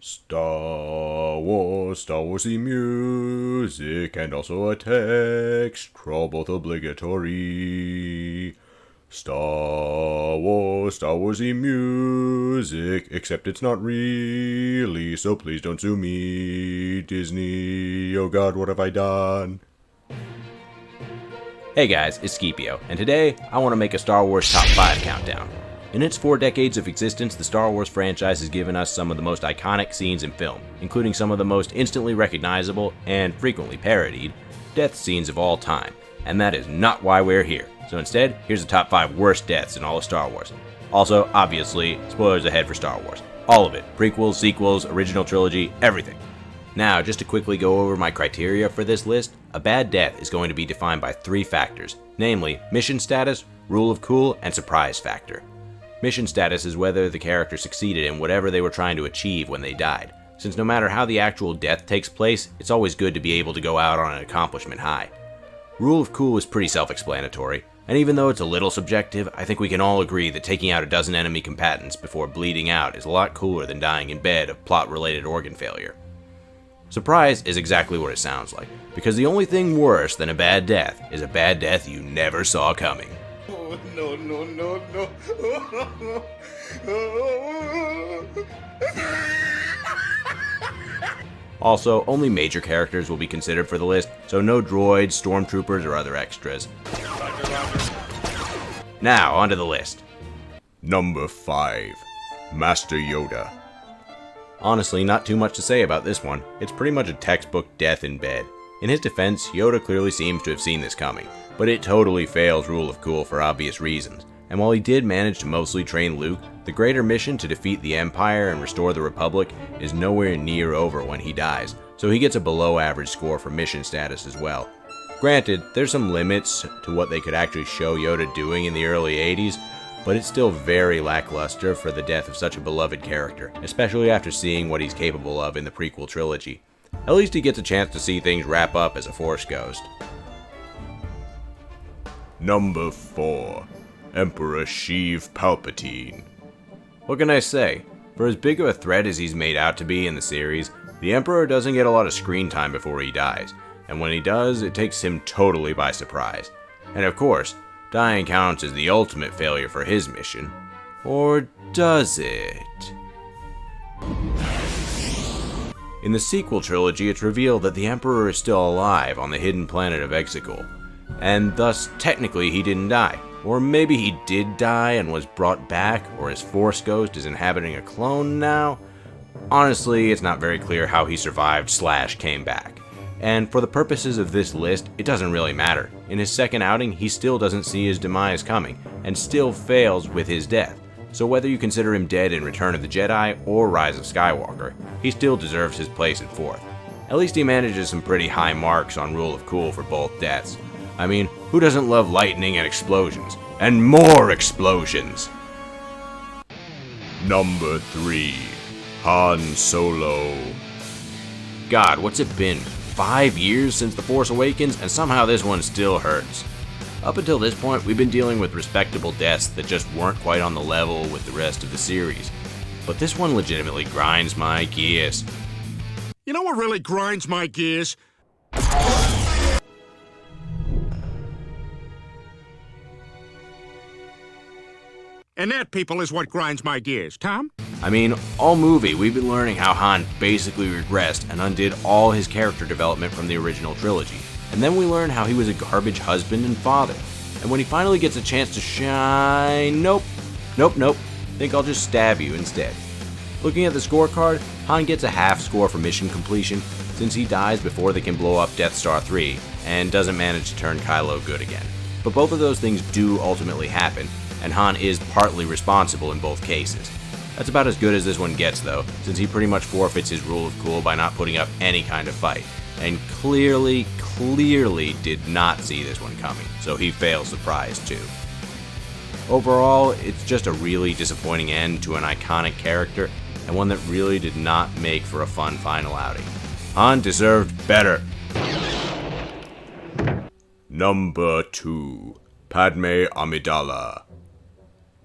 Star Warsy music, and also a text, all both obligatory. Star Warsy music, except it's not really, so please don't sue me, Disney. Oh God, what have I done? Hey guys, it's Scipio, and today I want to make a Star Wars Top 5 countdown. In its 4 decades of existence, the Star Wars franchise has given us some of the most iconic scenes in film, including some of the most instantly recognizable, and frequently parodied, death scenes of all time. And that is not why we're here. So instead, here's the top 5 worst deaths in all of Star Wars. Also, obviously, spoilers ahead for Star Wars. All of it. Prequels, sequels, original trilogy, everything. Now, just to quickly go over my criteria for this list, a bad death is going to be defined by 3 factors, namely mission status, rule of cool, and surprise factor. Mission status is whether the character succeeded in whatever they were trying to achieve when they died, since no matter how the actual death takes place, it's always good to be able to go out on an accomplishment high. Rule of cool is pretty self-explanatory, and even though it's a little subjective, I think we can all agree that taking out a dozen enemy combatants before bleeding out is a lot cooler than dying in bed of plot-related organ failure. Surprise is exactly what it sounds like, because the only thing worse than a bad death is a bad death you never saw coming. Oh, no. Also, only major characters will be considered for the list, so no droids, stormtroopers, or other extras. Now, onto the list. Number 5. Master Yoda. Honestly, not too much to say about this one. It's pretty much a textbook death in bed. In his defense, Yoda clearly seems to have seen this coming, but it totally fails Rule of Cool for obvious reasons. And while he did manage to mostly train Luke, the greater mission to defeat the Empire and restore the Republic is nowhere near over when he dies, so he gets a below average score for mission status as well. Granted, there's some limits to what they could actually show Yoda doing in the early 80s, but it's still very lackluster for the death of such a beloved character, especially after seeing what he's capable of in the prequel trilogy. At least he gets a chance to see things wrap up as a Force ghost. Number 4. Emperor Sheev Palpatine. What can I say? For as big of a threat as he's made out to be in the series, the Emperor doesn't get a lot of screen time before he dies, and when he does, it takes him totally by surprise. And of course, dying counts as the ultimate failure for his mission. Or does it? In the sequel trilogy, it's revealed that the Emperor is still alive on the hidden planet of Exegol, and thus technically he didn't die. Or maybe he did die and was brought back, or his Force ghost is inhabiting a clone now. Honestly, it's not very clear how he survived/came back. And for the purposes of this list, it doesn't really matter. In his second outing, he still doesn't see his demise coming, and still fails with his death. So whether you consider him dead in Return of the Jedi or Rise of Skywalker, he still deserves his place in 4th. At least he manages some pretty high marks on Rule of Cool for both deaths. I mean, who doesn't love lightning and explosions? And more explosions! Number 3. Han Solo. God, what's it been? 5 years since The Force Awakens, and somehow this one still hurts. Up until this point, we've been dealing with respectable deaths that just weren't quite on the level with the rest of the series. But this one legitimately grinds my gears. You know what really grinds my gears? And that, people, is what grinds my gears. Tom? I mean, all movie, we've been learning how Han basically regressed and undid all his character development from the original trilogy. And then we learn how he was a garbage husband and father. And when he finally gets a chance to shine, nope. Think I'll just stab you instead. Looking at the scorecard, Han gets a half score for mission completion, since he dies before they can blow up Death Star 3, and doesn't manage to turn Kylo good again. But both of those things do ultimately happen, and Han is partly responsible in both cases. That's about as good as this one gets though, since he pretty much forfeits his Rule of Cool by not putting up any kind of fight, and clearly did not see this one coming, so he fails the prize too. Overall, it's just a really disappointing end to an iconic character, and one that really did not make for a fun final outing. Han deserved better. Number 2. Padme Amidala.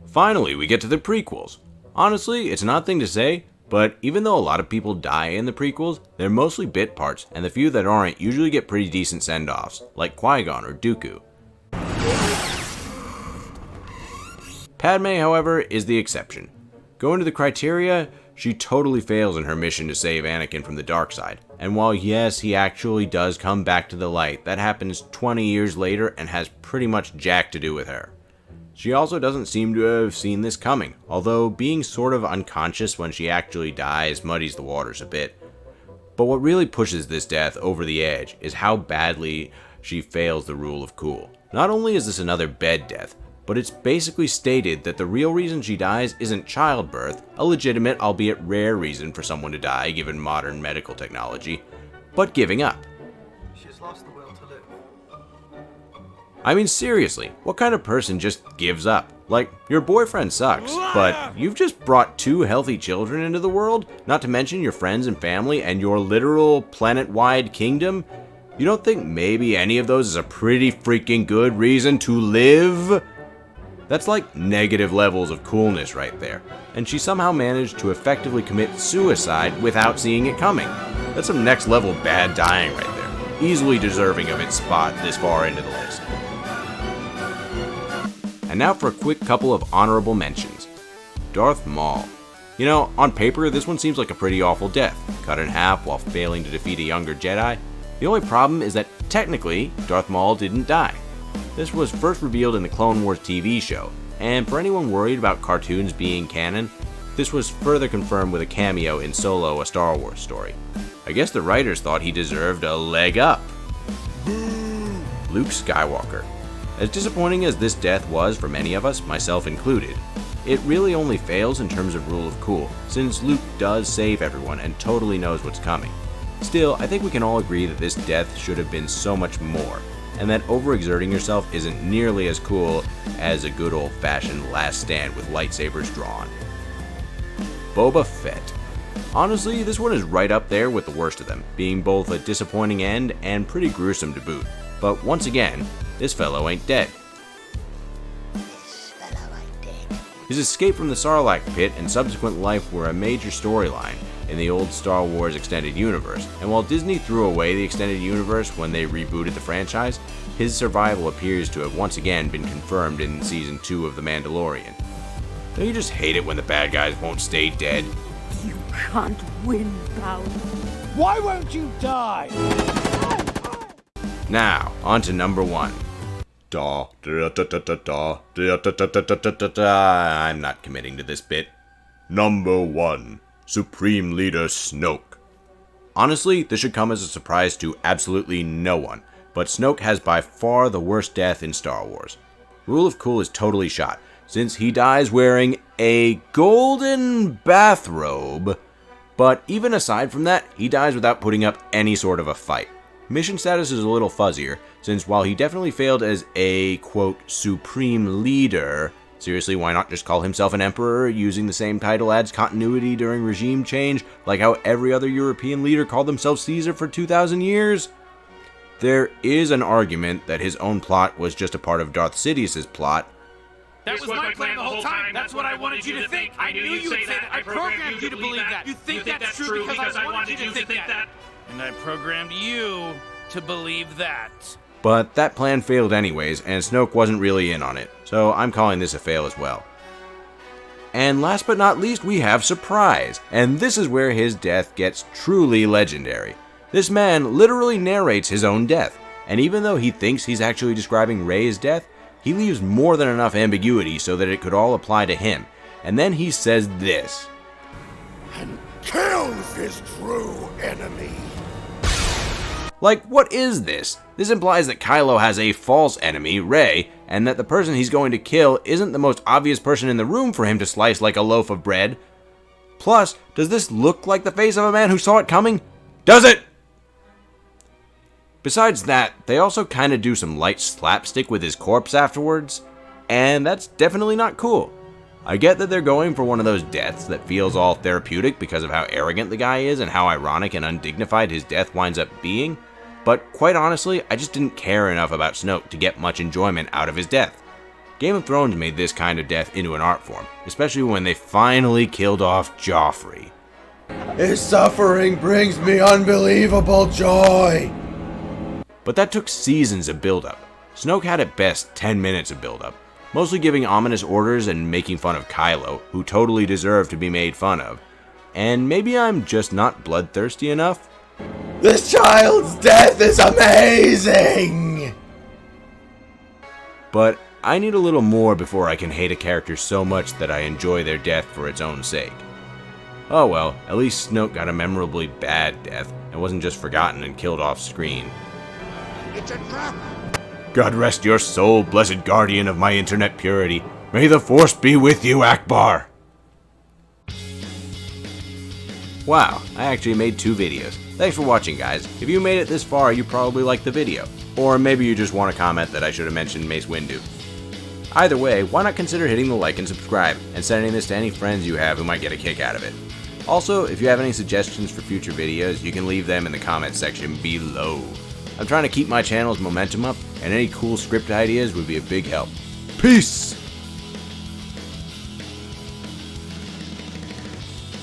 Finally, we get to the prequels. Honestly, it's an odd thing to say, But even though a lot of people die in the prequels, they're mostly bit parts, and the few that aren't usually get pretty decent send-offs, like Qui-Gon or Dooku. Padme, however, is the exception. Going to the criteria, she totally fails in her mission to save Anakin from the dark side. And while yes, he actually does come back to the light, that happens 20 years later and has pretty much jack to do with her. She also doesn't seem to have seen this coming, although being sort of unconscious when she actually dies muddies the waters a bit. But what really pushes this death over the edge is how badly she fails the rule of cool. Not only is this another bed death, but it's basically stated that the real reason she dies isn't childbirth, a legitimate albeit rare reason for someone to die given modern medical technology, but giving up. She's lost the will to live. I mean seriously, what kind of person just gives up? Like, your boyfriend sucks, but you've just brought 2 healthy children into the world, not to mention your friends and family and your literal planet-wide kingdom? You don't think maybe any of those is a pretty freaking good reason to live? That's like negative levels of coolness right there, and she somehow managed to effectively commit suicide without seeing it coming. That's some next level bad dying right there, easily deserving of its spot this far into the list. And now for a quick couple of honorable mentions. Darth Maul. You know, on paper this one seems like a pretty awful death, cut in half while failing to defeat a younger Jedi. The only problem is that technically Darth Maul didn't die. This was first revealed in the Clone Wars TV show, and for anyone worried about cartoons being canon, this was further confirmed with a cameo in Solo, a Star Wars story. I guess the writers thought he deserved a leg up. Luke Skywalker. As disappointing as this death was for many of us, myself included, it really only fails in terms of rule of cool, since Luke does save everyone and totally knows what's coming. Still, I think we can all agree that this death should have been so much more, and that overexerting yourself isn't nearly as cool as a good old-fashioned last stand with lightsabers drawn. Boba Fett. Honestly, this one is right up there with the worst of them, being both a disappointing end and pretty gruesome to boot. But once again, this fellow ain't dead. His escape from the Sarlacc pit and subsequent life were a major storyline in the old Star Wars extended universe, and while Disney threw away the extended universe when they rebooted the franchise, his survival appears to have once again been confirmed in Season 2 of The Mandalorian. Don't you just hate it when the bad guys won't stay dead? You can't win, pal. Why won't you die? Now, on to number 1. I'm not committing to this bit. Number 1. Supreme Leader Snoke. Honestly, this should come as a surprise to absolutely no one, but Snoke has by far the worst death in Star Wars. Rule of Cool is totally shot, since he dies wearing a golden bathrobe, but even aside from that, he dies without putting up any sort of a fight. Mission status is a little fuzzier, since while he definitely failed as a, quote, supreme leader, seriously, why not just call himself an emperor, using the same title adds continuity during regime change, like how every other European leader called themselves Caesar for 2,000 years? There is an argument that his own plot was just a part of Darth Sidious's plot. That was my plan the whole time. That's what I wanted you to think. I knew you'd say that. I programmed you to believe that. You think that's true because I wanted you to think that. And I programmed you to believe that. But that plan failed anyways, and Snoke wasn't really in on it, so I'm calling this a fail as well. And last but not least, we have Surprise, and this is where his death gets truly legendary. This man literally narrates his own death, and even though he thinks he's actually describing Rey's death, he leaves more than enough ambiguity so that it could all apply to him. And then he says this. And kills his true enemy. Like, what is this? This implies that Kylo has a false enemy, Rey, and that the person he's going to kill isn't the most obvious person in the room for him to slice like a loaf of bread. Plus, does this look like the face of a man who saw it coming? Does it? Besides that, they also kinda do some light slapstick with his corpse afterwards, and that's definitely not cool. I get that they're going for one of those deaths that feels all therapeutic because of how arrogant the guy is and how ironic and undignified his death winds up being, but quite honestly, I just didn't care enough about Snoke to get much enjoyment out of his death. Game of Thrones made this kind of death into an art form, especially when they finally killed off Joffrey. His suffering brings me unbelievable joy. But that took seasons of build-up. Snoke had at best 10 minutes of build-up, mostly giving ominous orders and making fun of Kylo, who totally deserved to be made fun of. And maybe I'm just not bloodthirsty enough? This child's death is amazing! But I need a little more before I can hate a character so much that I enjoy their death for its own sake. Oh well, at least Snoke got a memorably bad death and wasn't just forgotten and killed off screen. It's a trap! God rest your soul, blessed guardian of my internet purity. May the Force be with you, Akbar! Wow, I actually made 2 videos. Thanks for watching, guys. If you made it this far, you probably liked the video. Or maybe you just want to comment that I should have mentioned Mace Windu. Either way, why not consider hitting the like and subscribe, and sending this to any friends you have who might get a kick out of it. Also, if you have any suggestions for future videos, you can leave them in the comments section below. I'm trying to keep my channel's momentum up, and any cool script ideas would be a big help. Peace!